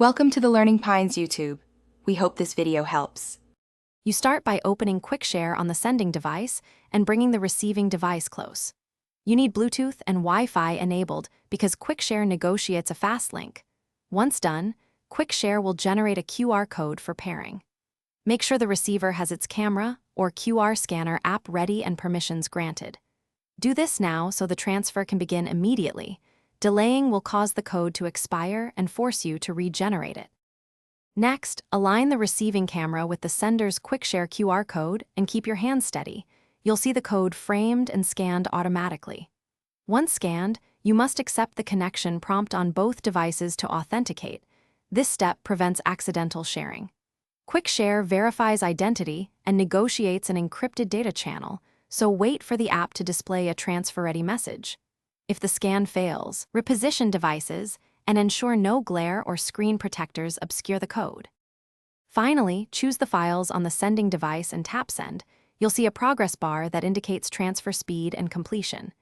Welcome to the Learning Pines YouTube. We hope this video helps. You start by opening QuickShare on the sending device and bringing the receiving device close. You need Bluetooth and Wi-Fi enabled because QuickShare negotiates a fast link. Once done, QuickShare will generate a QR code for pairing. Make sure the receiver has its camera or QR scanner app ready and permissions granted. Do this now so the transfer can begin immediately. Delaying will cause the code to expire and force you to regenerate it. Next, align the receiving camera with the sender's QuickShare QR code and keep your hands steady. You'll see the code framed and scanned automatically. Once scanned, you must accept the connection prompt on both devices to authenticate. This step prevents accidental sharing. QuickShare verifies identity and negotiates an encrypted data channel, so wait for the app to display a transfer-ready message. If the scan fails, reposition devices and ensure no glare or screen protectors obscure the code. Finally, choose the files on the sending device and tap Send. You'll see a progress bar that indicates transfer speed and completion.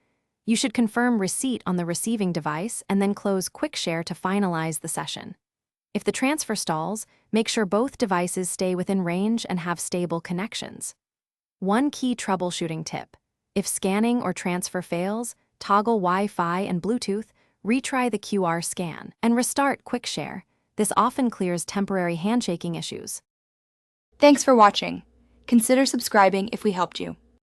You should confirm receipt on the receiving device and then close QuickShare to finalize the session. If the transfer stalls, make sure both devices stay within range and have stable connections. One key troubleshooting tip: if scanning or transfer fails, toggle Wi-Fi and Bluetooth, retry the QR scan, and restart QuickShare. This often clears temporary handshaking issues. Thanks for watching. Consider subscribing if we helped you.